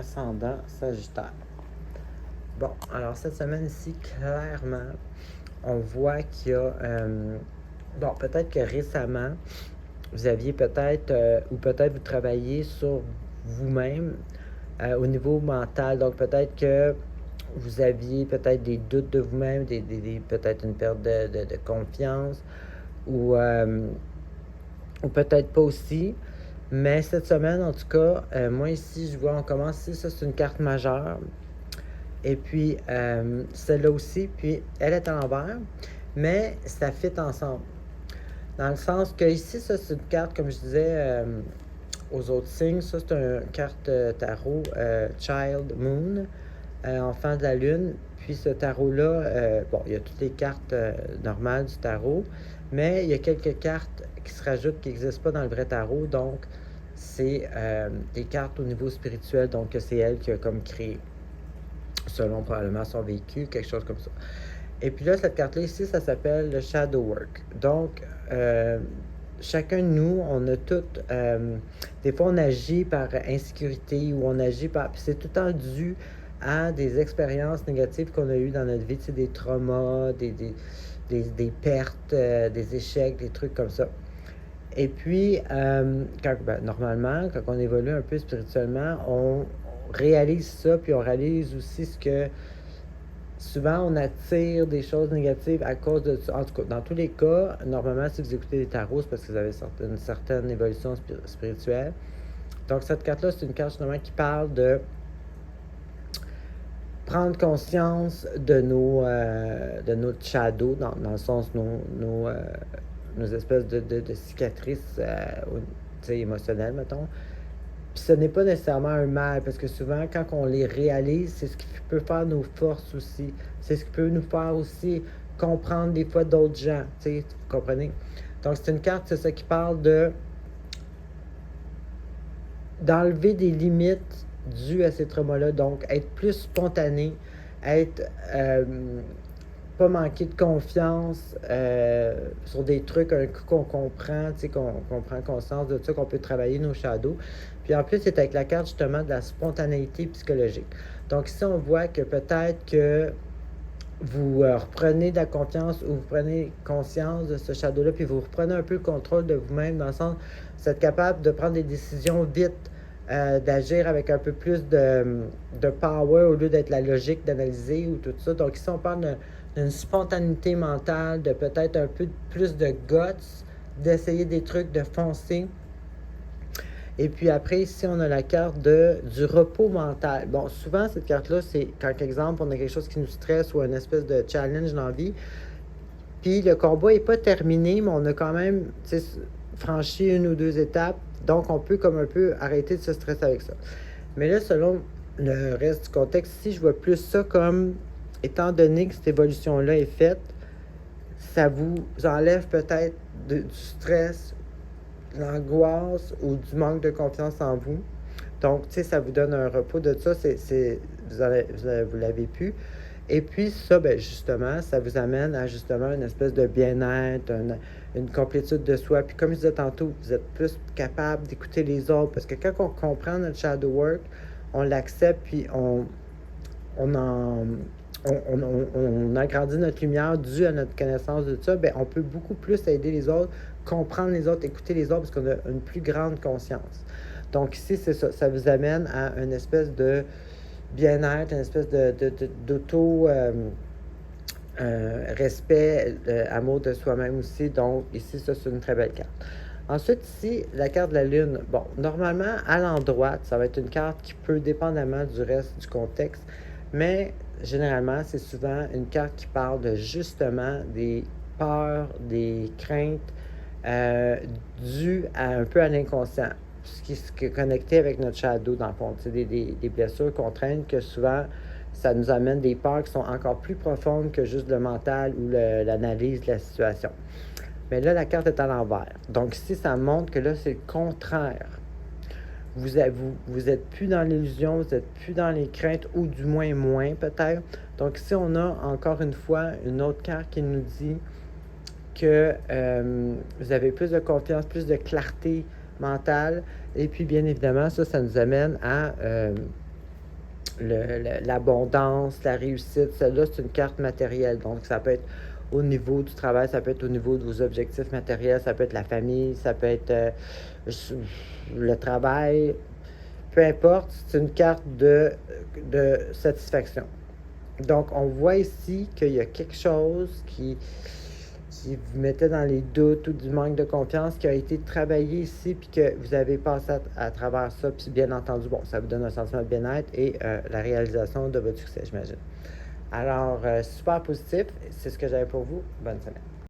ascendant Sagittaire. Bon, alors cette semaine ici, clairement, on voit qu'il y a... peut-être que récemment, vous aviez peut-être, ou peut-être vous travaillez sur vous-même au niveau mental. Donc peut-être que vous aviez peut-être des doutes de vous-même, peut-être une perte de confiance, ou peut-être pas aussi. Mais cette semaine, en tout cas, moi ici, je vois, on commence ici, ça c'est une carte majeure. Et puis, celle-là aussi, puis elle est à l'envers, mais ça fit ensemble. Dans le sens que ici, ça c'est une carte, comme je disais aux autres signes, ça c'est une carte tarot Child Moon, enfant de la lune. Puis ce tarot-là, il y a toutes les cartes normales du tarot, mais il y a quelques cartes qui se rajoutent qui n'existent pas dans le vrai tarot. Donc, c'est des cartes au niveau spirituel, donc c'est elle qui a comme créé, selon probablement son vécu, quelque chose comme ça. Et puis là, cette carte-là ici, ça s'appelle le Shadow Work. Donc, chacun de nous, on a toutes... des fois, on agit par insécurité ou on agit par... Puis c'est tout le temps dû à des expériences négatives qu'on a eues dans notre vie, des traumas, des pertes, des échecs, des trucs comme ça. Et puis, normalement, quand on évolue un peu spirituellement, on réalise ça, puis on réalise aussi ce que souvent on attire des choses négatives à cause de ça. En tout cas, dans tous les cas, normalement, si vous écoutez des tarots, c'est parce que vous avez une certaine évolution spirituelle. Donc, cette carte-là, c'est une carte justement qui parle de prendre conscience de notre shadow, dans le sens nos espèces de cicatrices émotionnelles, mettons. Puis ce n'est pas nécessairement un mal, parce que souvent, quand on les réalise, c'est ce qui peut faire nos forces aussi. C'est ce qui peut nous faire aussi comprendre des fois d'autres gens, vous comprenez? Donc, c'est une carte, c'est ça, qui parle d'enlever des limites dues à ces traumas-là. Donc, être plus spontané, être... pas manquer de confiance sur des trucs, un coup qu'on comprend, qu'on prend conscience de ça, qu'on peut travailler nos shadows. Puis en plus, c'est avec la carte justement de la spontanéité psychologique. Donc ici, on voit que peut-être que vous reprenez de la confiance ou vous prenez conscience de ce shadow-là, puis vous reprenez un peu le contrôle de vous-même, dans le sens, vous êtes capable de prendre des décisions vite, d'agir avec un peu plus de power au lieu d'être la logique d'analyser ou tout ça. Donc ici, on parle d'une spontanéité mentale, de peut-être un peu plus de guts, d'essayer des trucs, de foncer. Et puis après, ici, on a la carte du repos mental. Bon, souvent, cette carte-là, c'est quand, par exemple, on a quelque chose qui nous stresse ou une espèce de challenge dans la vie. Puis le combat n'est pas terminé, mais on a quand même franchi une ou deux étapes. Donc, on peut comme un peu arrêter de se stresser avec ça. Mais là, selon le reste du contexte, ici, je vois plus ça comme, étant donné que cette évolution-là est faite, ça vous enlève peut-être du stress, l'angoisse ou du manque de confiance en vous. Donc, ça vous donne un repos de ça. Vous l'avez pu. Et puis, ça, justement, ça vous amène à justement une espèce de bien-être, une complétude de soi. Puis, comme je disais tantôt, vous êtes plus capable d'écouter les autres. Parce que quand on comprend notre shadow work, on l'accepte, puis on agrandit notre lumière due à notre connaissance de ça, on peut beaucoup plus aider les autres, comprendre les autres, écouter les autres, parce qu'on a une plus grande conscience. Donc ici, c'est ça. Ça vous amène à une espèce de bien-être, une espèce d'auto... respect, amour de soi-même aussi. Donc ici, ça, c'est une très belle carte. Ensuite, ici, la carte de la Lune. Bon, normalement, à l'endroit, ça va être une carte qui peut, dépendamment du reste du contexte, mais généralement, c'est souvent une carte qui parle de justement des peurs, des craintes dues un peu à l'inconscient. Ce qui est connecté avec notre shadow, dans le fond. Des blessures qu'on traîne, que souvent, ça nous amène des peurs qui sont encore plus profondes que juste le mental ou l'analyse de la situation. Mais là, la carte est à l'envers. Donc ici, ça montre que là, c'est le contraire. Vous êtes plus dans l'illusion, vous êtes plus dans les craintes, ou du moins peut-être. Donc ici, on a encore une fois une autre carte qui nous dit que vous avez plus de confiance, plus de clarté mentale. Et puis, bien évidemment, ça nous amène à l'abondance, la réussite. Celle-là, c'est une carte matérielle. Donc, ça peut être au niveau du travail, ça peut être au niveau de vos objectifs matériels, ça peut être la famille, ça peut être le travail. Peu importe, c'est une carte de satisfaction. Donc, on voit ici qu'il y a quelque chose qui vous mettait dans les doutes ou du manque de confiance qui a été travaillé ici, puis que vous avez passé à travers ça, puis bien entendu, bon, ça vous donne un sentiment de bien-être et la réalisation de votre succès, j'imagine. Alors, super positif, c'est ce que j'avais pour vous. Bonne semaine.